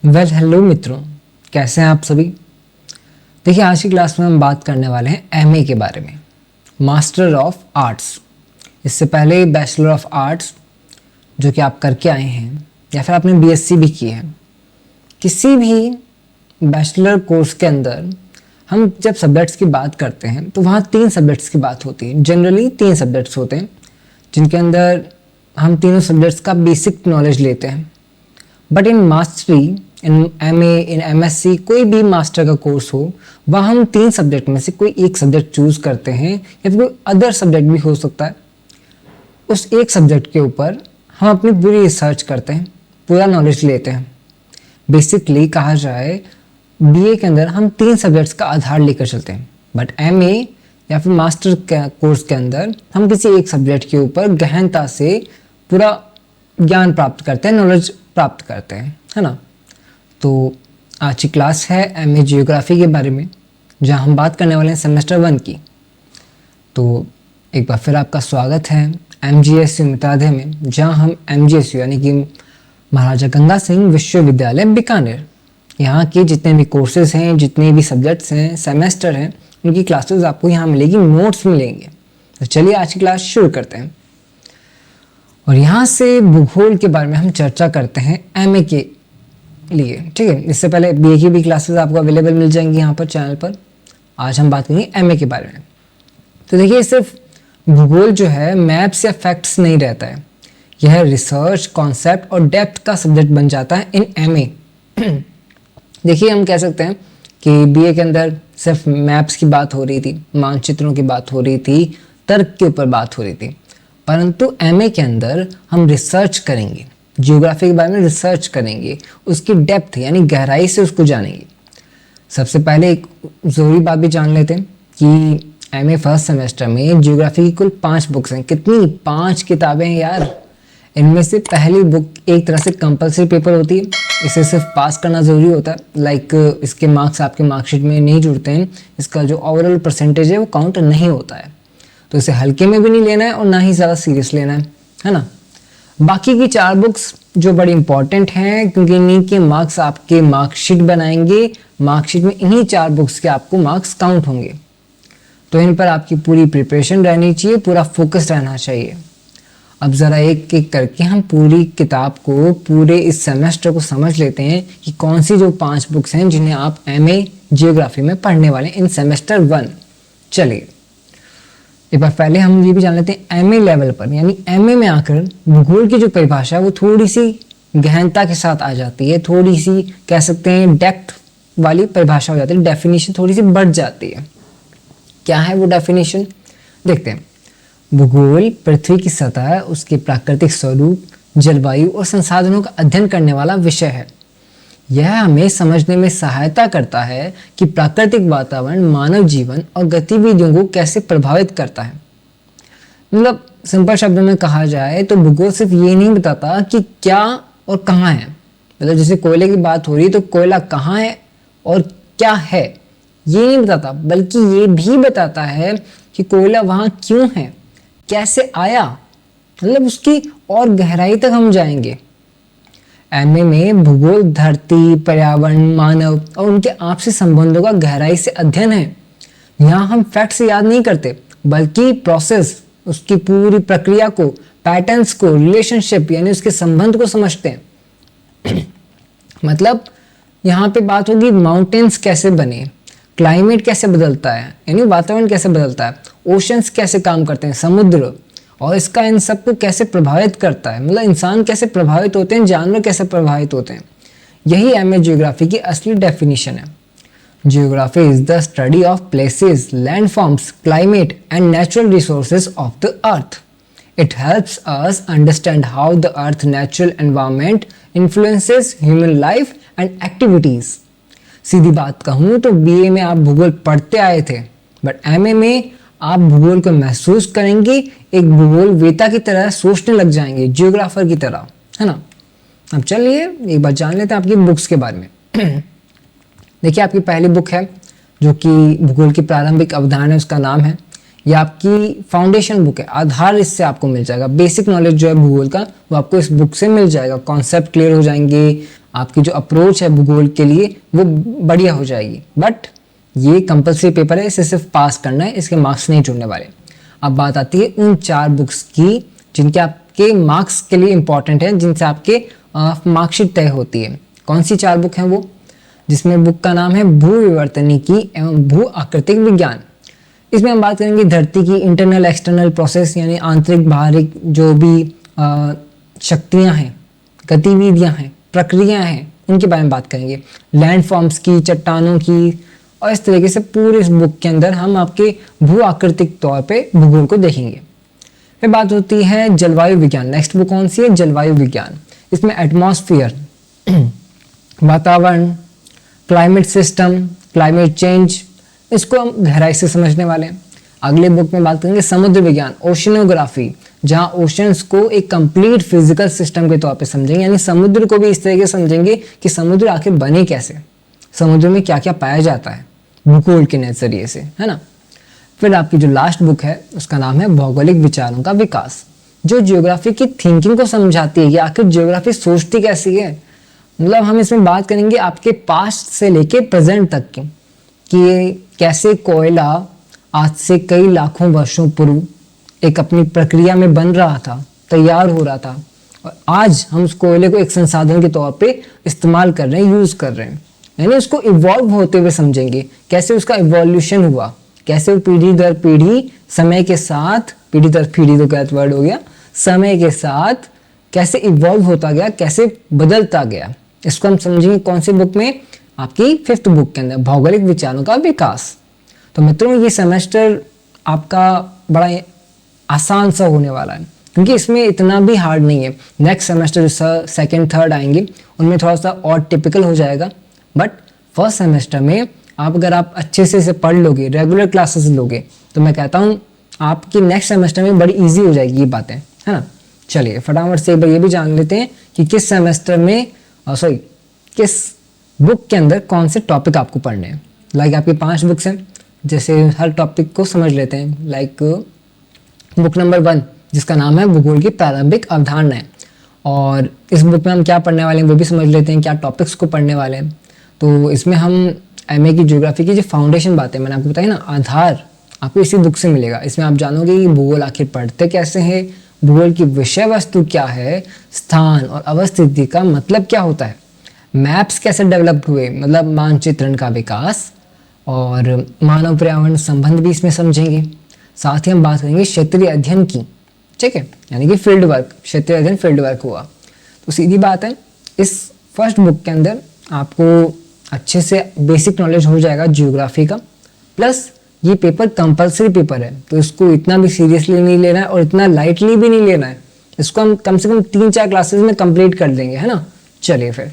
Hello मित्रों, कैसे हैं आप सभी। देखिए, आज की क्लास में हम बात करने वाले हैं एमए के बारे में, मास्टर ऑफ आर्ट्स। इससे पहले बैचलर ऑफ आर्ट्स जो कि आप करके आए हैं या फिर आपने बीएससी भी की है, किसी भी बैचलर कोर्स के अंदर हम जब सब्जेक्ट्स की बात करते हैं तो वहाँ 3 सब्जेक्ट्स की बात होती है। जनरली 3 सब्जेक्ट्स होते हैं जिनके अंदर हम तीनों सब्जेक्ट्स का बेसिक नॉलेज लेते हैं। But in mastery, in MA, in MSc, कोई भी मास्टर का कोर्स हो, वहाँ हम 3 सब्जेक्ट में से कोई एक सब्जेक्ट चूज़ करते हैं या फिर कोई अदर सब्जेक्ट भी हो सकता है। उस एक सब्जेक्ट के ऊपर हम अपनी पूरी रिसर्च करते हैं, पूरा नॉलेज लेते हैं। बेसिकली कहा जाए, बीए के अंदर हम 3 सब्जेक्ट्स का आधार लेकर चलते हैं, बट एमए या फिर मास्टर कोर्स के अंदर हम किसी एक सब्जेक्ट के ऊपर गहनता से पूरा ज्ञान प्राप्त करते हैं, नॉलेज प्राप्त करते हैं, है ना। तो आज की क्लास है एमए जियोग्राफी के बारे में, जहां हम बात करने वाले हैं सेमेस्टर 1 की। तो एक बार फिर आपका स्वागत है एमजीएसयू मितादे में, जहां हम एमजीएसयू यानी कि महाराजा गंगा सिंह विश्वविद्यालय बीकानेर, यहाँ के जितने भी कोर्सेज हैं, जितने भी सब्जेक्ट्स हैं, सेमेस्टर हैं, उनकी क्लासेस आपको यहाँ मिलेगी, नोट्स मिलेंगे। तो चलिए आज की क्लास शुरू करते हैं। और यहाँ से भूगोल के बारे में हम चर्चा करते हैं एमए के लिए, ठीक है। इससे पहले बीए की भी क्लासेस आपको अवेलेबल मिल जाएंगी यहाँ पर चैनल पर। आज हम बात करेंगे एमए के बारे में। तो देखिए, सिर्फ भूगोल जो है मैप्स या फैक्ट्स नहीं रहता है, यह रिसर्च, कॉन्सेप्ट और डेप्थ का सब्जेक्ट बन जाता है इन एमए। देखिए, हम कह सकते हैं कि बीए के अंदर सिर्फ मैप्स की बात हो रही थी, मानचित्रों की बात हो रही थी, तर्क के ऊपर बात हो रही थी, परंतु एमए के अंदर हम रिसर्च करेंगे, जियोग्राफी के बारे में रिसर्च करेंगे, उसकी डेप्थ यानी गहराई से उसको जानेंगे। सबसे पहले एक ज़रूरी बात भी जान लेते हैं कि एमए फर्स्ट सेमेस्टर में जियोग्राफी की कुल 5 बुक्स हैं। कितनी? 5 किताबें हैं यार। इनमें से पहली बुक एक तरह से कंपलसरी पेपर होती है, इसे सिर्फ पास करना ज़रूरी होता है। लाइक इसके मार्क्स आपके मार्कशीट में नहीं जुड़ते हैं, इसका जो ओवरऑल परसेंटेज है वो काउंट नहीं होता है। तो इसे हल्के में भी नहीं लेना है और ना ही ज़्यादा सीरियस लेना है ना। बाकी की 4 बुक्स जो बड़ी इंपॉर्टेंट हैं, क्योंकि इन्हीं के मार्क्स आपके मार्कशीट बनाएंगे। मार्कशीट में इन्हीं 4 बुक्स के आपको मार्क्स काउंट होंगे, तो इन पर आपकी पूरी प्रिपरेशन रहनी चाहिए, पूरा फोकस रहना चाहिए। अब ज़रा एक एक करके हम पूरी किताब को, पूरे इस सेमेस्टर को समझ लेते हैं कि कौन सी जो 5 बुक्स हैं जिन्हें आप एमए जियोग्राफी में पढ़ने वाले हैं इन सेमेस्टर 1। चलिए एक बार पहले हम ये भी जान लेते हैं एमए लेवल पर, यानी एमए में आकर भूगोल की जो परिभाषा है वो थोड़ी सी गहनता के साथ आ जाती है, थोड़ी सी कह सकते हैं डेप्थ वाली परिभाषा हो जाती है, डेफिनेशन थोड़ी सी बढ़ जाती है। क्या है वो डेफिनेशन, देखते हैं। भूगोल पृथ्वी की सतह, उसके प्राकृतिक स्वरूप, जलवायु और संसाधनों का अध्ययन करने वाला विषय है। यह हमें समझने में सहायता करता है कि प्राकृतिक वातावरण मानव जीवन और गतिविधियों को कैसे प्रभावित करता है। मतलब सिंपल शब्दों में कहा जाए तो भूगोल सिर्फ ये नहीं बताता कि क्या और कहाँ है, मतलब जैसे कोयले की बात हो रही है तो कोयला कहाँ है और क्या है ये नहीं बताता, बल्कि ये भी बताता है कि कोयला वहाँ क्यों है, कैसे आया, मतलब उसकी और गहराई तक हम जाएंगे। एमए में भूगोल धरती, पर्यावरण, मानव और उनके आपसी संबंधों का गहराई से अध्ययन है। यहाँ हम फैक्ट्स याद नहीं करते, बल्कि प्रोसेस, उसकी पूरी प्रक्रिया को, पैटर्न्स को, रिलेशनशिप यानी उसके संबंध को समझते हैं। मतलब यहाँ पे बात होगी माउंटेन्स कैसे बने, क्लाइमेट कैसे बदलता है यानी वातावरण कैसे बदलता है, ओशंस कैसे काम करते हैं, समुद्र, और इसका इन सबको कैसे प्रभावित करता है, मतलब इंसान कैसे प्रभावित होते हैं, जानवर कैसे प्रभावित होते हैं। यही एमए जियोग्राफी की असली डेफिनेशन है। Geography is the study of places, landforms, climate and natural resources of the earth. It helps us understand how the earth natural environment influences human life and activities. सीधी बात कहूँ तो BA में आप भूगोल पढ़ते आए थे, बट एमए में आप भूगोल को महसूस करेंगे, एक भूगोल वेता की तरह सोचने लग जाएंगे, जियोग्राफर की तरह, है ना। अब चलिए एक बार जान लेते हैं आपकी बुक्स के बारे में। देखिए, आपकी पहली बुक है जो कि भूगोल की प्रारंभिक अवधारणा, उसका नाम है। ये आपकी फाउंडेशन बुक है, आधार इससे आपको मिल जाएगा। बेसिक नॉलेज जो है भूगोल का वो आपको इस बुक से मिल जाएगा। कॉन्सेप्ट क्लियर हो जाएंगे, आपकी जो अप्रोच है भूगोल के लिए वो बढ़िया हो जाएगी। बट ये कंपलसरी पेपर है, इसे सिर्फ पास करना है, इसके मार्क्स नहीं जुड़ने वाले। अब बात आती है उन 4 बुक्स की जिनके आपके मार्क्स के लिए इंपॉर्टेंट है, जिनसे आपके मार्कशीट तय होती है। कौन सी 4 बुक हैं वो? जिसमें बुक का नाम है भूविवर्तनिकी एवं भू आकृतिक विज्ञान। इसमें हम बात करेंगे धरती की इंटरनल एक्सटर्नल प्रोसेस, यानी आंतरिक बाहरी जो भी शक्तियाँ हैं, गतिविधियाँ हैं, प्रक्रियाएँ हैं, उनके बारे में बात करेंगे। लैंड फॉर्म्स की, चट्टानों की, और इस तरीके से पूरे इस बुक के अंदर हम आपके भू आकृतिक तौर पे भूगोल को देखेंगे। फिर बात होती है जलवायु विज्ञान। नेक्स्ट बुक कौन सी है? जलवायु विज्ञान। इसमें एटमॉस्फेयर, वातावरण, क्लाइमेट सिस्टम, क्लाइमेट चेंज, इसको हम गहराई से समझने वाले हैं। अगले बुक में बात करेंगे समुद्र विज्ञान, ओशनोग्राफी, जहाँ ओशंस को एक कंप्लीट फिजिकल सिस्टम के तौर पे समझेंगे, यानी समुद्र को भी इस तरीके से समझेंगे कि समुद्र आखिर बने कैसे, समुद्र में क्या क्या पाया जाता है भूगोल के नजरिए से, है ना। फिर आपकी जो लास्ट बुक है उसका नाम है भौगोलिक विचारों का विकास, जो जियोग्राफी की थिंकिंग को समझाती है कि आखिर जियोग्राफी सोचती कैसी है। मतलब हम इसमें बात करेंगे आपके पास्ट से लेके प्रेजेंट तक की, कि कैसे कोयला आज से कई लाखों वर्षों पूर्व एक अपनी प्रक्रिया में बन रहा था, तैयार हो रहा था, और आज हम उस कोयले को एक संसाधन के तौर पे इस्तेमाल कर रहे हैं, यूज कर रहे हैं। यानी उसको इवॉल्व होते हुए समझेंगे, कैसे उसका इवोल्यूशन हुआ, कैसे वो पीढ़ी दर पीढ़ी समय के साथ, पीढ़ी दर पीढ़ी तो गलत वर्ड हो गया, समय के साथ कैसे इवॉल्व होता गया, कैसे बदलता गया। इसको हम समझेंगे कौन सी बुक में? आपकी 5th बुक के अंदर, भौगोलिक विचारों का विकास। तो मित्रों ये सेमेस्टर आपका बड़ा आसान सा होने वाला है, क्योंकि इसमें इतना भी हार्ड नहीं है। नेक्स्ट सेमेस्टर जो 2nd 3rd आएंगे उनमें थोड़ा सा और टिपिकल हो जाएगा, बट फर्स्ट सेमेस्टर में अगर आप अच्छे से इसे पढ़ लोगे, रेगुलर क्लासेस लोगे, तो मैं कहता हूँ आपकी नेक्स्ट सेमेस्टर में बड़ी इजी हो जाएगी ये बातें, है ना। चलिए फटाफट से एक बार ये भी जान लेते हैं कि किस सेमेस्टर में किस बुक के अंदर कौन से टॉपिक आपको पढ़ने हैं। लाइक आपकी 5 बुक्स हैं, जैसे हर टॉपिक को समझ लेते हैं। लाइक बुक नंबर 1 जिसका नाम है भूगोल की प्रारंभिक अवधारणाएं, और इस बुक में हम क्या पढ़ने वाले हैं वो भी समझ लेते हैं, क्या टॉपिक्स को पढ़ने वाले हैं। तो इसमें हम एमए की ज्योग्राफी की जो फाउंडेशन बातें मैंने आपको बताई ना, आधार आपको इसी बुक से मिलेगा। इसमें आप जानोगे कि भूगोल आखिर पढ़ते कैसे हैं, भूगोल की विषय वस्तु क्या है, स्थान और अवस्थिति का मतलब क्या होता है, मैप्स कैसे डेवलप हुए, मतलब मानचित्रण का विकास, और मानव पर्यावरण संबंध भी इसमें समझेंगे। साथ ही हम बात करेंगे क्षेत्रीय अध्ययन की, ठीक है, यानी कि फील्ड वर्क, क्षेत्रीय अध्ययन फील्ड वर्क हुआ। तो सीधी बात है, इस फर्स्ट बुक के अंदर आपको अच्छे से बेसिक नॉलेज हो जाएगा जियोग्राफी का, प्लस ये पेपर कंपलसरी पेपर है, तो इसको इतना भी सीरियसली नहीं लेना है और इतना लाइटली भी नहीं लेना है। इसको हम कम से कम 3-4 क्लासेस में कंप्लीट कर देंगे, है ना। चलिए फिर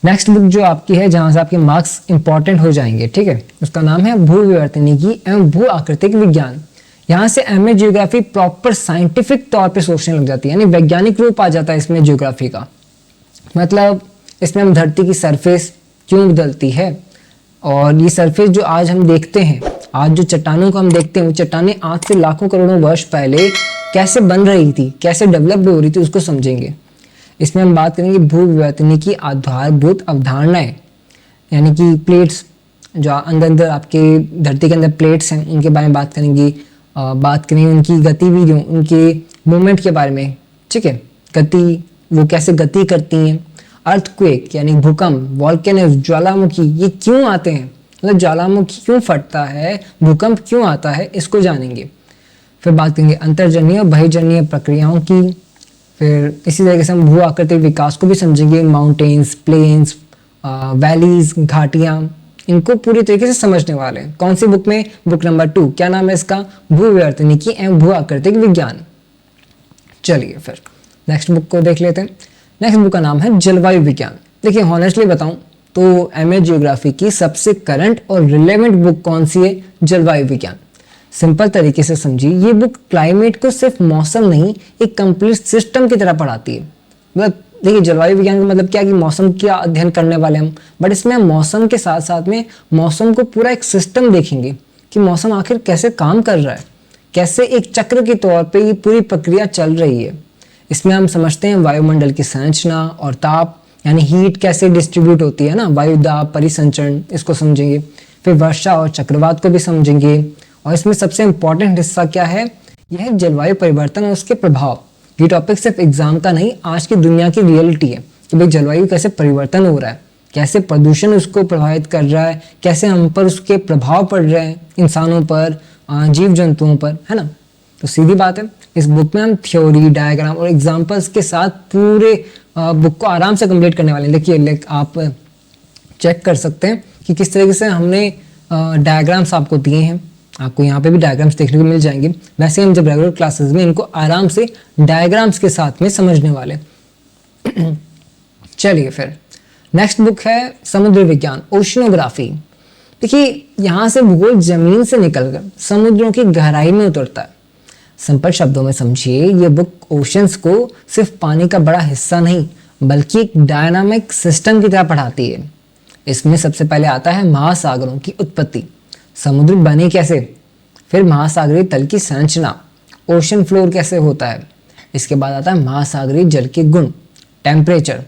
नेक्स्ट बुक जो आपकी है, जहाँ से आपके मार्क्स इंपॉर्टेंट हो जाएंगे, ठीक है, उसका नाम है भूविवर्तनिकी एवं भू आकृतिक विज्ञान। यहाँ से एमए जियोग्राफी प्रॉपर साइंटिफिक तौर पे सोचने लग जाती है, यानी वैज्ञानिक रूप आ जाता है इसमें जियोग्राफी का। मतलब इसमें हम धरती की सरफेस क्यों बदलती है, और ये सरफेस जो आज हम देखते हैं, आज जो चट्टानों को हम देखते हैं, वो चट्टानें आज से लाखों करोड़ों वर्ष पहले कैसे बन रही थी, कैसे डेवलप हो रही थी, उसको समझेंगे। इसमें हम बात करेंगे भूविवर्तनिकी की आधारभूत अवधारणाएं, यानी कि प्लेट्स जो अंदर आपके धरती के अंदर प्लेट्स हैं, उनके बारे में बात करेंगे। बात करेंगे उनकी गतिविधियों, उनके मूवमेंट के बारे में, ठीक है, गति, वो कैसे गति करती हैं। अर्थक्वेक यानी भूकंप, वॉल्केनोज ज्वालामुखी, ये क्यों आते हैं, मतलब ज्वालामुखी क्यों फटता है, भूकंप क्यों आता है, इसको जानेंगे। फिर बात करेंगे अंतर्जनीय और बहिर्जनीय प्रक्रियाओं की। फिर इसी तरीके से हम भू आकृतिक विकास को भी समझेंगे, माउंटेन्स, प्लेन्स, वैलीज, घाटियाँ, इनको पूरी तरीके से समझने वाले हैं। कौन सी बुक में? बुक नंबर 2, क्या नाम है इसका? भूविवर्तनिकी एवं भू आकृतिक विज्ञान। चलिए फिर नेक्स्ट बुक को देख लेते हैं। नेक्स्ट बुक का नाम है जलवायु विज्ञान। देखिए हॉनेस्टली बताऊं तो एमए जियोग्राफी की सबसे करंट और रिलेवेंट बुक कौन सी है? जलवायु विज्ञान। सिंपल तरीके से समझिए, ये बुक क्लाइमेट को सिर्फ मौसम नहीं, एक कंप्लीट सिस्टम की तरह पढ़ाती है। मतलब देखिए जलवायु विज्ञान का मतलब क्या कि मौसम का अध्ययन करने वाले हम, बट इसमें हम मौसम के साथ साथ में मौसम को पूरा एक सिस्टम देखेंगे कि मौसम आखिर कैसे काम कर रहा है, कैसे एक चक्र के तौर पे ये पूरी प्रक्रिया चल रही है। इसमें हम समझते हैं वायुमंडल की संरचना और ताप, यानी हीट कैसे डिस्ट्रीब्यूट होती है ना, वायु दाब, परिसंचरण, इसको समझेंगे। फिर वर्षा और चक्रवात को भी समझेंगे। और इसमें सबसे इम्पोर्टेंट हिस्सा क्या है, यह है जलवायु परिवर्तन और उसके प्रभाव। ये टॉपिक सिर्फ एग्जाम का नहीं, आज की दुनिया की रियलिटी है कि भाई जलवायु कैसे परिवर्तन हो रहा है, कैसे प्रदूषण उसको प्रभावित कर रहा है, कैसे हम पर उसके प्रभाव पड़ रहे हैं, इंसानों पर, जीव जंतुओं पर, है ना। तो सीधी बात है, इस बुक में हम थ्योरी, डायग्राम और एग्जाम्पल्स के साथ पूरे बुक को आराम से कंप्लीट करने वाले हैं। देखिए आप चेक कर सकते हैं कि किस तरीके से हमने डायग्राम्स आपको दिए हैं। आपको यहाँ पे भी डायग्राम्स देखने को मिल जाएंगे। वैसे हम जब रेगुलर क्लासेस में इनको आराम से डायग्राम्स के साथ में समझने वाले। चलिए फिर नेक्स्ट बुक है समुद्र विज्ञान, ओशनोग्राफी। देखिए यहाँ से भूगोल जमीन से निकलकर समुद्रों की गहराई में उतरता है। सिंपल शब्दों में समझिए, ये बुक ओशंस को सिर्फ पानी का बड़ा हिस्सा नहीं बल्कि एक डायनामिक सिस्टम की तरह पढ़ाती है। इसमें सबसे पहले आता है महासागरों की उत्पत्ति, समुद्र बने कैसे, फिर महासागरीय तल की संरचना, ओशन फ्लोर कैसे होता है। इसके बाद आता है महासागरीय जल के गुण, टेम्परेचर,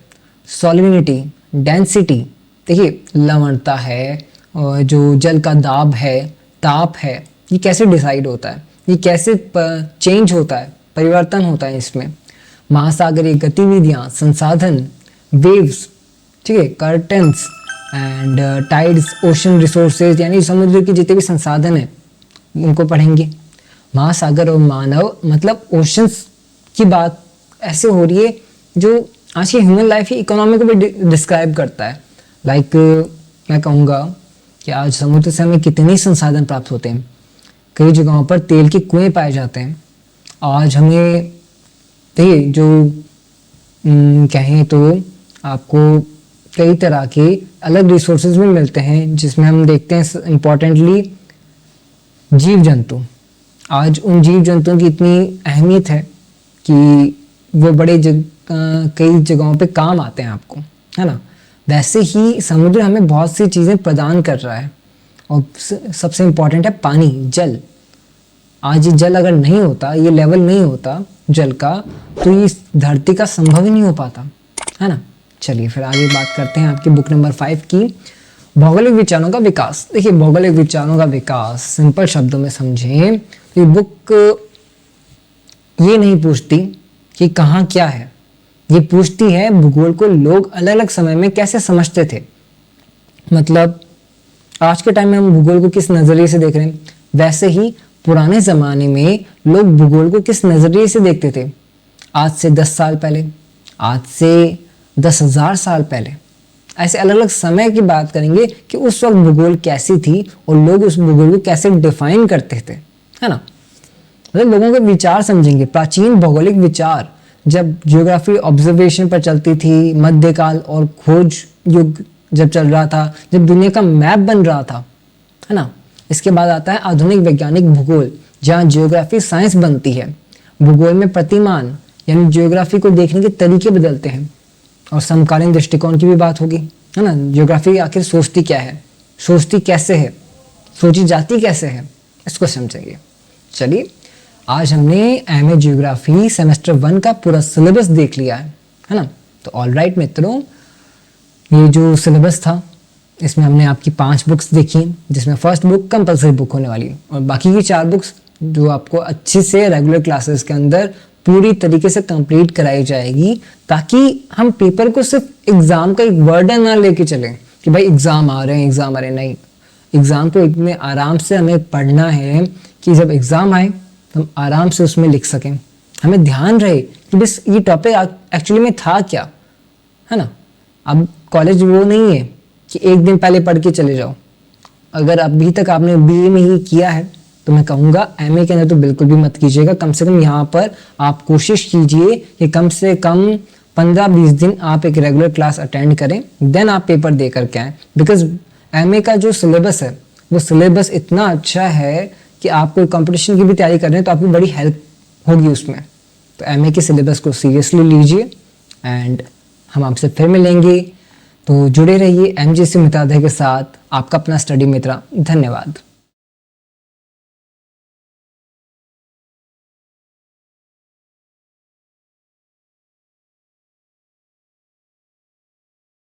सॉलिनिटी, डेंसिटी। देखिए लवणता है, और जो जल का दाब है, ताप है, ये कैसे डिसाइड होता है, ये कैसे चेंज होता है, परिवर्तन होता है इसमें। महासागरीय गतिविधियाँ, संसाधन, वेव्स, ठीक है, curtains and tides, ocean resources, यानी समुद्र के जितने भी संसाधन हैं उनको पढ़ेंगे। महासागर और मानव, मतलब ओशंस की बात ऐसे हो रही है जो आज की ह्यूमन लाइफ की इकोनॉमी को भी डिस्क्राइब करता है। लाइक मैं कहूँगा कि आज समुद्र से हमें कितने संसाधन प्राप्त होते हैं। कई जगहों पर तेल के कुएं पाए जाते हैं। आज हमें देखिए जो कहें तो आपको कई तरह के अलग रिसोर्सेज भी मिलते हैं, जिसमें हम देखते हैं इम्पोर्टेंटली जीव जंतु। आज उन जीव जंतुओं की इतनी अहमियत है कि वो कई जगहों पे काम आते हैं आपको, है ना। वैसे ही समुद्र हमें बहुत सी चीज़ें प्रदान कर रहा है, और सबसे इम्पोर्टेंट है पानी, जल। आज ये जल अगर नहीं होता, ये लेवल नहीं होता जल का, तो ये धरती का संभव ही नहीं हो पाता, है ना। चलिए फिर आगे बात करते हैं आपकी बुक नंबर 5 की, भौगोलिक विचारों का विकास। देखिए भौगोलिक विचारों का विकास सिंपल शब्दों में समझें तो ये बुक ये नहीं पूछती कि कहाँ क्या है, ये पूछती है भूगोल को लोग अलग अलग समय में कैसे समझते थे। मतलब आज के टाइम में हम भूगोल को किस नज़रिए से देख रहे हैं, वैसे ही पुराने ज़माने में लोग भूगोल को किस नज़रिए से देखते थे। आज से 10 साल पहले, आज से 10,000 साल पहले, ऐसे अलग अलग समय की बात करेंगे कि उस वक्त भूगोल कैसी थी और लोग उस भूगोल को कैसे डिफाइन करते थे, है ना। मतलब लोगों के विचार समझेंगे। प्राचीन भौगोलिक विचार जब ज्योग्राफी ऑब्जर्वेशन पर चलती थी, मध्यकाल और खोज युग जब चल रहा था, जब दुनिया का मैप बन रहा था, है ना। इसके बाद आता है आधुनिक वैज्ञानिक भूगोल, जहाँ ज्योग्राफी साइंस बनती है। भूगोल में प्रतिमान यानी ज्योग्राफी को देखने के तरीके बदलते हैं, और समकालीन दृष्टिकोण की भी बात होगी, है ना। ज्योग्राफी आखिर सोचती क्या है, सोचती कैसे है, सोची जाती कैसे है, इसको समझेंगे। चलिए आज हमने एमए ज्योग्राफी सेमेस्टर 1 का पूरा सिलेबस देख लिया है ना। तो ऑलराइट मित्रों, ये जो सिलेबस था इसमें हमने आपकी 5 बुक्स देखी, जिसमें फर्स्ट बुक कंपलसरी बुक होने वाली है, और बाकी की 4 बुक्स जो आपको अच्छे से रेगुलर क्लासेस के अंदर पूरी तरीके से कंप्लीट कराई जाएगी, ताकि हम पेपर को सिर्फ एग्ज़ाम का एक वर्डन ना लेके चलें कि भाई एग्ज़ाम आ रहे हैं। नहीं, एग्ज़ाम को इतने आराम से हमें पढ़ना है कि जब एग्ज़ाम आए तो हम आराम से उसमें लिख सकें। हमें ध्यान रहे कि बस ये टॉपिक एक्चुअली में था क्या, है ना। अब कॉलेज वो नहीं है कि एक दिन पहले पढ़ के चले जाओ। अगर अभी तक आपने बीए में ही किया है तो मैं कहूँगा एमए के अंदर तो बिल्कुल भी मत कीजिएगा। कम से कम यहाँ पर आप कोशिश कीजिए कि कम से कम 15-20 दिन आप एक रेगुलर क्लास अटेंड करें, देन आप पेपर दे करके आएँ। बिकॉज एमए का जो सिलेबस है वो सिलेबस इतना अच्छा है कि आप कोई कंपटीशन की भी तैयारी कर रहे हैं तो आपकी बड़ी हेल्प होगी उसमें। तो एमए के सिलेबस को सीरियसली लीजिए, एंड हम आपसे फिर मिलेंगे। तो जुड़े रहिए एमजीसी मित्राध्याय के साथ, आपका अपना स्टडी मित्र। धन्यवाद।